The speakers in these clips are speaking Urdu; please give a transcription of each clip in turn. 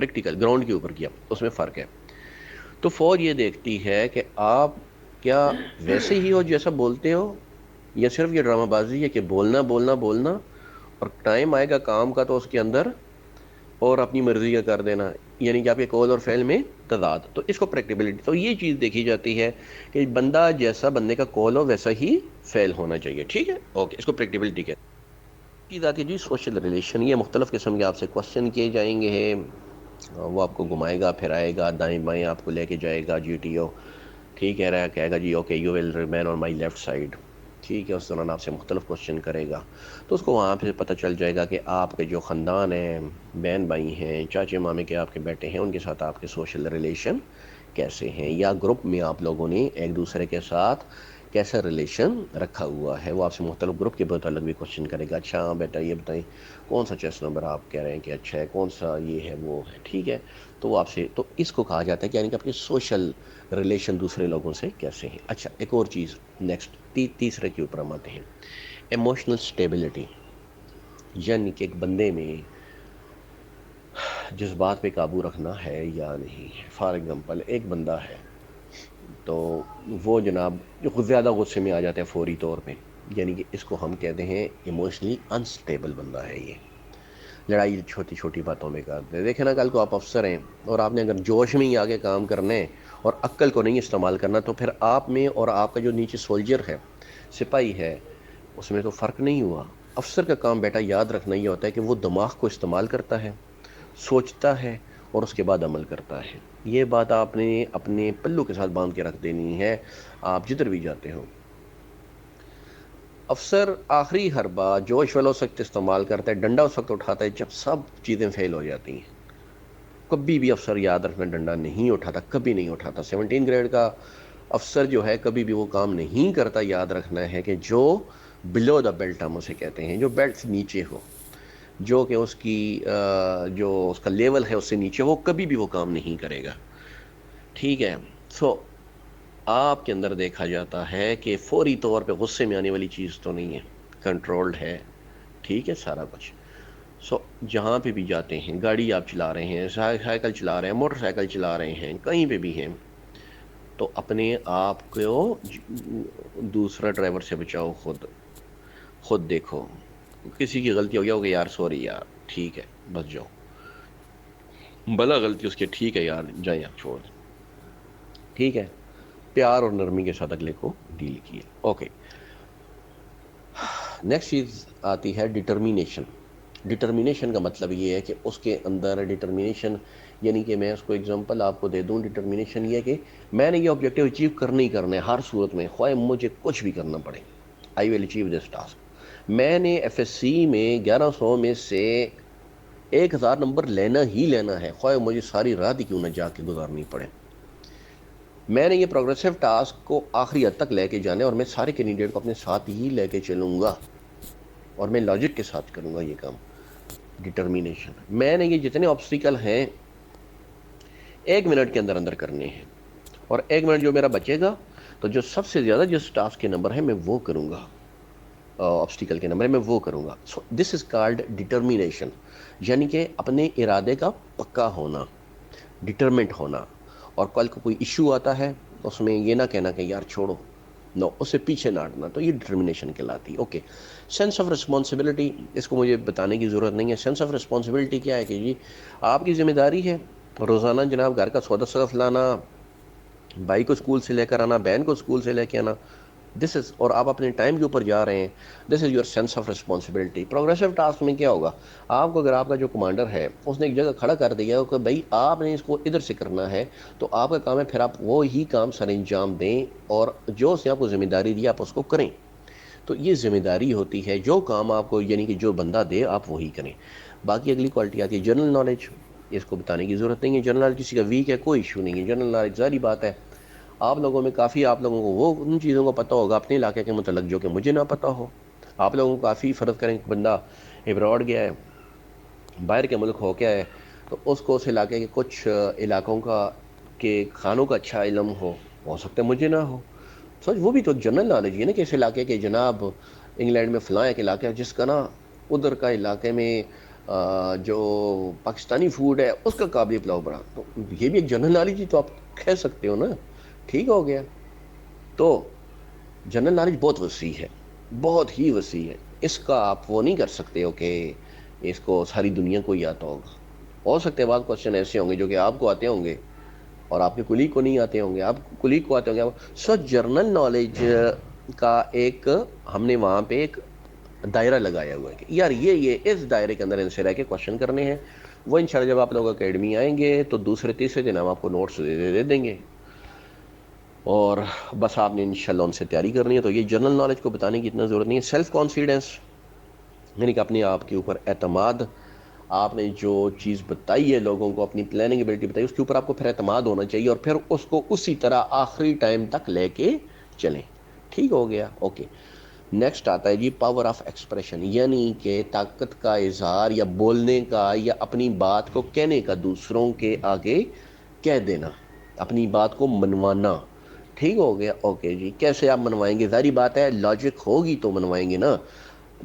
پریکٹیکل گراؤنڈ کے اوپر کیا، اس میں فرق ہے. تو فوج یہ دیکھتی ہے کہ آپ کیا ویسے ہی ہو جیسا بولتے ہو، یا صرف یہ ڈرامہ بازی ہے کہ بولنا بولنا بولنا اور ٹائم آئے گا کام کا تو اس کے اندر اور اپنی مرضی کا کر دینا، یعنی کہ آپ کے قول اور فعل میں تضاد. تو اس کو پریکٹیبلٹی، تو یہ چیز دیکھی جاتی ہے کہ بندہ جیسا بندے کا قول ہو ویسا ہی فعل ہونا چاہیے. ٹھیک ہے، اوکے، اس کو پریکٹیبلٹی کہتے ہیں. چیز آتی ہے جی سوشل ریلیشن. یہ مختلف قسم کے آپ سے کوشچن کیے جائیں گے، وہ آپ کو گھمائے گا پھرائے گا دائیں بائیں آپ کو لے کے جائے گا. جی ٹی او ٹھیک ہے رہا، کہے گا جی okay you will remain on my left side. ٹھیک ہے، اس دوران آپ سے مختلف کوشچن کرے گا، تو اس کو وہاں پہ پتہ چل جائے گا کہ آپ کے جو خاندان ہیں، بہن بھائی ہیں، چاچے مامے کے آپ کے بیٹے ہیں، ان کے ساتھ آپ کے سوشل ریلیشن کیسے ہیں، یا گروپ میں آپ لوگوں نے ایک دوسرے کے ساتھ کیسا ریلیشن رکھا ہوا ہے. وہ آپ سے مختلف گروپ کے متعلق بھی کوشچن کرے گا. اچھا بیٹا یہ بتائیں کون سا چیس نمبر آپ کہہ رہے ہیں کہ اچھا ہے، کون سا یہ ہے وہ ہے. ٹھیک ہے، تو وہ آپ سے، تو اس کو کہا جاتا ہے کہ یعنی کہ آپ کے سوشل ریلیشن دوسرے لوگوں سے کیسے ہیں. اچھا ایک اور چیز نیکسٹ تیسرے کے اوپر ہم آتے ہیں، ایموشنل اسٹیبلٹی. یعنی کہ ایک بندے میں جذبات پہ قابو رکھنا ہے یا نہیں. فار ایگزامپل ایک بندہ ہے تو وہ جناب جو زیادہ غصے میں آ جاتا ہے فوری طور پہ، یعنی کہ اس کو ہم کہتے ہیں ایموشنلی انسٹیبل بندہ ہے. یہ لڑائی چھوٹی چھوٹی باتوں میں کرتے ہیں. دیکھیں نا کل کو آپ افسر ہیں اور آپ نے اگر جوش میں ہی آگے کام کرنے اور عقل کو نہیں استعمال کرنا، تو پھر آپ میں اور آپ کا جو نیچے سولجر ہے، سپاہی ہے، اس میں تو فرق نہیں ہوا. افسر کا کام بیٹا یاد رکھنا یہ ہوتا ہے کہ وہ دماغ کو استعمال کرتا ہے، سوچتا ہے اور اس کے بعد عمل کرتا ہے. یہ بات آپ نے اپنے پلو کے ساتھ باندھ کے رکھ دینی ہے آپ جدھر بھی جاتے ہو. افسر آخری ہر بات جوش والا اس وقت استعمال کرتا ہے، ڈنڈا اس وقت اٹھاتا ہے جب سب چیزیں فیل ہو جاتی ہیں. کبھی بھی افسر یاد رکھنا ڈنڈا نہیں اٹھاتا، کبھی نہیں اٹھاتا. 17 گریڈ کا افسر جو ہے کبھی بھی وہ کام نہیں کرتا. یاد رکھنا ہے کہ جو بلو دا بیلٹ ہم اسے کہتے ہیں، جو بیلٹ سے نیچے ہو، جو کہ اس کی جو اس کا لیول ہے اس سے نیچے، وہ کبھی بھی وہ کام نہیں کرے گا. ٹھیک ہے، سو آپ کے اندر دیکھا جاتا ہے کہ فوری طور پہ غصے میں آنے والی چیز تو نہیں ہے، کنٹرولڈ ہے. ٹھیک ہے سارا کچھ. سو جہاں پہ بھی جاتے ہیں، گاڑی آپ چلا رہے ہیں، سائیکل چلا رہے ہیں، موٹر سائیکل چلا رہے ہیں، کہیں پہ بھی ہیں، تو اپنے آپ کو دوسرا ڈرائیور سے بچاؤ. خود دیکھو کسی کی غلطی ہو گیا ہوگا، یار سوری یار، ٹھیک ہے بس جاؤ، بلا غلطی اس کے، ٹھیک ہے یار جائیں آپ چھوڑ دیں. ٹھیک ہے، پیار اور نرمی کے ساتھ اگلے کو ڈیل کیا. اوکے، نیکسٹ چیز آتی ہے ڈٹرمینیشن. ڈٹرمینیشن کا مطلب یہ ہے کہ اس کے اندر ڈٹرمینیشن، یعنی کہ میں اس کو ایگزامپل آپ کو دے دوں. ڈٹرمینیشن یہ ہے کہ میں نے یہ آبجیکٹیو اچیو کرنا ہی کرنا ہے ہر صورت میں، خواہ مجھے کچھ بھی کرنا پڑے. آئی ول اچیو دس ٹاسک. میں نے ایف ایس سی میں 1100 میں سے 1000 نمبر لینا ہی لینا ہے، خواہ مجھے ساری رات ہی کیوں نہ جا کے گزارنی پڑے. میں نے یہ پروگریسو ٹاسک کو آخری حد تک لے کے جانا ہے، اور میں سارے کینڈیڈیٹ کو اپنے ساتھ ہی لے کے چلوں گا، اور میں لاجک کے ساتھ کروں گا یہ کام. ڈٹرمینیشن. میں نے یہ جتنے آبسٹیکل ہیں 1 منٹ کے اندر اندر کرنے ہیں، اور 1 منٹ جو میرا بچے گا تو جو سب سے زیادہ جس ٹاسک کے نمبر ہے میں وہ کروں گا، آبسٹیکل کے نمبر میں وہ کروں گا. سو دس از کالڈ ڈٹرمینیشن. یعنی کہ اپنے ارادے کا پکا ہونا، ڈٹرمنٹ ہونا. اور کل کو کوئی ایشو آتا ہے تو اس میں یہ نہ کہنا کہ یار چھوڑو، نو، اس سے پیچھے نہ ہٹنا. تو یہ ڈٹرمینیشن کہلاتی ہے. اوکے، سینس آف رسپانسبلٹی، اس کو مجھے بتانے کی ضرورت نہیں ہے. سینس آف رسپانسبلٹی کیا ہے کہ جی آپ کی ذمہ داری ہے روزانہ جناب گھر کا سودا صرف لانا، بھائی کو اسکول سے لے کر آنا، بہن کو اسکول سے لے کے آنا. دس از، اور آپ اپنے ٹائم کے اوپر جا رہے ہیں، this is your sense of responsibility. Progressive task میں کیا ہوگا، آپ کو اگر آپ کا جو کمانڈر ہے اس نے ایک جگہ کھڑا کر دیا کہ بھائی آپ نے اس کو ادھر سے کرنا ہے، تو آپ کا کام ہے پھر آپ وہی کام سر انجام دیں، اور جو اس نے آپ کو ذمہ داری دی آپ اس کو کریں. تو یہ ذمہ داری ہوتی ہے، جو کام آپ کو یعنی کہ جو بندہ دے آپ وہی کریں. باقی اگلی کوالٹی آتی ہے جنرل نالج. اس کو بتانے کی ضرورت نہیں ہے، جنرل نالج کسی کا ویک ہے کوئی ایشو نہیں ہے. جنرل نالج ظاہری بات ہے آپ لوگوں میں کافی، آپ لوگوں کو وہ ان چیزوں کو پتہ ہوگا اپنے علاقے کے متعلق جو کہ مجھے نہ پتہ ہو. آپ لوگوں کو کافی فرض کریں کہ بندہ ابراڈ گیا ہے، باہر کے ملک ہو کے آئے، تو اس کو اس علاقے کے کچھ علاقوں کا کہ کھانوں کا اچھا علم ہو سکتا ہے مجھے نہ ہو. سوچ وہ بھی تو جنرل نالج ہے نا، کہ اس علاقے کے جناب انگلینڈ میں فلاں ایک علاقہ ہے جس کا نا ادھر کا علاقے میں جو پاکستانی فوڈ ہے اس کا قابل پلاؤ بنا. تو یہ بھی ایک جنرل نالج ہی تو آپ کہہ سکتے ہو نا. ٹھیک ہو گیا. تو جنرل نالج بہت وسیع ہے, بہت ہی وسیع ہے. اس کا آپ وہ نہیں کر سکتے ہو کہ اس کو ساری دنیا کو ہی آتا ہوگا. ہو سکتے بعض کوشچن ایسے ہوں گے جو کہ آپ کو آتے ہوں گے اور آپ کے کلیگ کو نہیں آتے ہوں گے, آپ کلیگ کو آتے ہوں گے. سو جنرل نالج کا ایک ہم نے وہاں پہ ایک دائرہ لگایا ہوا ہے کہ یار یہ اس دائرے کے اندر ان سے رہ کے کوشچن کرنے ہیں. وہ انشاءاللہ جب آپ لوگ اکیڈمی آئیں گے تو دوسرے تیسرے دن ہم آپ کو نوٹس دے دیں گے, اور بس آپ نے انشاءاللہ ان سے تیاری کرنی ہے. تو یہ جنرل نالج کو بتانے کی اتنا ضرورت نہیں ہے. سیلف کانفیڈنس یعنی کہ اپنے آپ کے اوپر اعتماد. آپ نے جو چیز بتائی ہے لوگوں کو, اپنی پلاننگ ایبلٹی بتائی, اس کے اوپر آپ کو پھر اعتماد ہونا چاہیے اور پھر اس کو اسی طرح آخری ٹائم تک لے کے چلیں. ٹھیک ہو گیا. اوکے. نیکسٹ آتا ہے جی پاور آف ایکسپریشن, یعنی کہ طاقت کا اظہار یا بولنے کا یا اپنی بات کو کہنے کا, دوسروں کے آگے کہہ دینا, اپنی بات کو منوانا. ٹھیک ہو گیا. اوکے جی. کیسے آپ منوائیں گے؟ ظاہری بات ہے لاجک ہوگی تو منوائیں گے نا.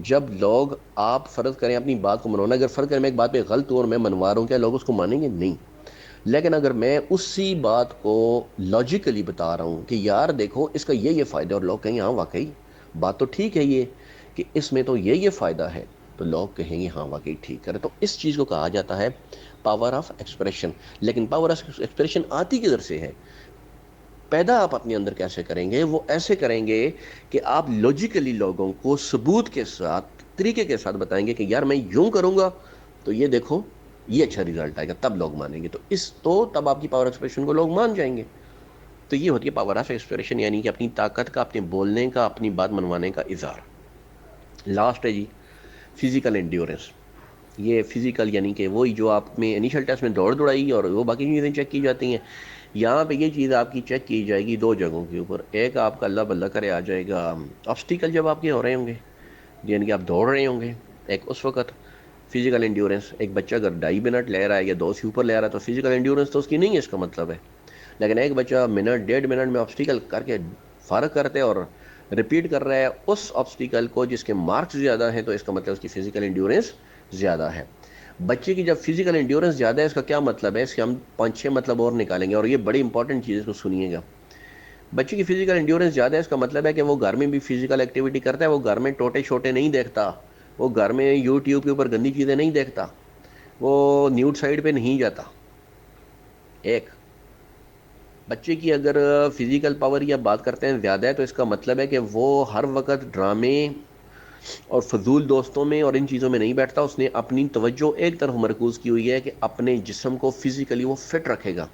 جب لوگ, آپ فرض کریں اپنی بات کو منوانا, اگر فرض کریں میں ایک بات پہ غلط ہوں اور میں منوا رہا ہوں, کیا لوگ اس کو مانیں گے؟ نہیں. لیکن اگر میں اسی بات کو لاجیکلی بتا رہا ہوں کہ یار دیکھو اس کا یہ فائدہ, اور لوگ کہیں ہاں واقعی بات تو ٹھیک ہے یہ کہ اس میں تو یہ فائدہ ہے, تو لوگ کہیں گے ہاں واقعی ٹھیک ہے. تو اس چیز کو کہا جاتا ہے پاور آف ایکسپریشن. لیکن پاور آف ایکسپریشن آتی کدھر سے ہے؟ پیدا آپ اپنے اندر کیسے کریں گے؟ وہ ایسے کریں گے کہ آپ لاجیکلی لوگوں کو ثبوت کے ساتھ, طریقے کے ساتھ بتائیں گے کہ یار میں یوں کروں گا تو یہ دیکھو یہ اچھا رزلٹ آئے گا, تب لوگ مانیں گے. تو تب آپ کی پاور ایکسپریشن کو لوگ مان جائیں گے. تو یہ ہوتی ہے پاور آف ایکسپریشن, یعنی کہ اپنی طاقت کا, اپنے بولنے کا, اپنی بات منوانے کا اظہار. لاسٹ ہے جی فزیکل انڈیورنس. یہ فزیکل یعنی کہ وہی جو آپ میں انیشل ٹیسٹ میں دوڑائی اور وہ باقی چیزیں چیک کی جاتی ہیں, یہاں پہ یہ چیز آپ کی چیک کی جائے گی دو جگہوں کے اوپر. ایک آپ کا اللہ بلّہ کرے آ جائے گا آبسٹیکل جب آپ کے ہو رہے ہوں گے, یعنی کہ آپ دوڑ رہے ہوں گے, ایک اس وقت فزیکل انڈیورنس. ایک بچہ اگر 2.5 منٹ لے رہا ہے یا 2 سے اوپر لے رہا ہے تو فزیکل انڈیورنس تو اس کی نہیں ہے, اس کا مطلب ہے. لیکن ایک بچہ منٹ 1.5 منٹ میں آبسٹیکل کر کے فارغ کرتے اور رپیٹ کر رہا ہے اس آبسٹیکل کو جس کے مارکس زیادہ ہیں, تو اس کا مطلب اس کی فزیکل انڈیورنس زیادہ ہے. بچے کی جب فزیکل انڈیورنس زیادہ ہے, اس کا کیا مطلب ہے؟ اس کے ہم 5-6 مطلب اور نکالیں گے, اور یہ بڑی انپورٹنٹ چیز ہے, اس کو سنیے گا. بچے کی فزیکل انڈیورنس زیادہ ہے, اس کا مطلب ہے کہ وہ گھر میں بھی فزیکل ایکٹیویٹی کرتا ہے, وہ گھر میں ٹوٹے چھوٹے نہیں دیکھتا, وہ گھر میں یوٹیوب کے اوپر گندی چیزیں نہیں دیکھتا, وہ نیوڈ سائٹ پہ نہیں جاتا. ایک بچے کی اگر فزیکل پاور یا بات کرتے ہیں زیادہ ہے, تو اس کا مطلب ہے کہ وہ ہر وقت ڈرامے اور فضول دوستوں میں اور ان چیزوں میں نہیں بیٹھتا. اس نے اپنی توجہ ایک طرف مرکوز کی ہوئی ہے کہ اپنے جسم کو فزیکلی وہ فٹ رکھے گا.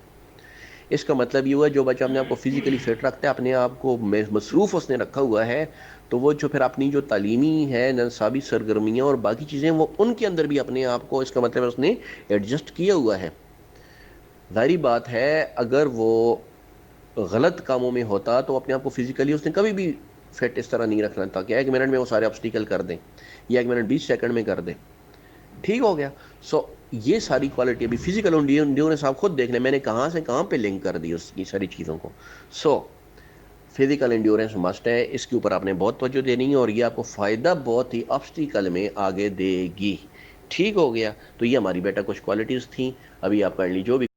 اس کا مطلب یہ ہوا جو بچہ اپنے آپ کو فزیکلی فٹ رکھتا ہے, اپنے آپ کو مصروف اس نے رکھا ہوا ہے, تو وہ جو پھر اپنی جو تعلیمی ہے نصابی سرگرمیاں اور باقی چیزیں, وہ ان کے اندر بھی اپنے آپ کو, اس کا مطلب اس نے ایڈجسٹ کیا ہوا ہے. ظاہری بات ہے اگر وہ غلط کاموں میں ہوتا تو اپنے آپ کو فزیکلی اس نے کبھی بھی فٹ اس طرح نہیں رکھنا تھا کہ 1 منٹ میں وہ سارے آبسٹیکل کر دیں یا 1 منٹ 20 سیکنڈ میں کر دیں. ٹھیک ہو گیا. سو یہ ساری کوالٹی ابھی فزیکل انڈیورنس آپ خود دیکھ لیں, میں نے کہاں سے کہاں پہ لنک کر دی اس کی ساری چیزوں کو. سو فزیکل انڈیورنس مسٹ ہے, اس کے اوپر آپ نے بہت توجہ دینی ہے, اور یہ آپ کو فائدہ بہت ہی آبسٹیکل میں آگے دے گی. ٹھیک ہو گیا. تو یہ ہماری بیٹا کچھ کوالٹیز تھیں, ابھی آپ کر لی جو بھی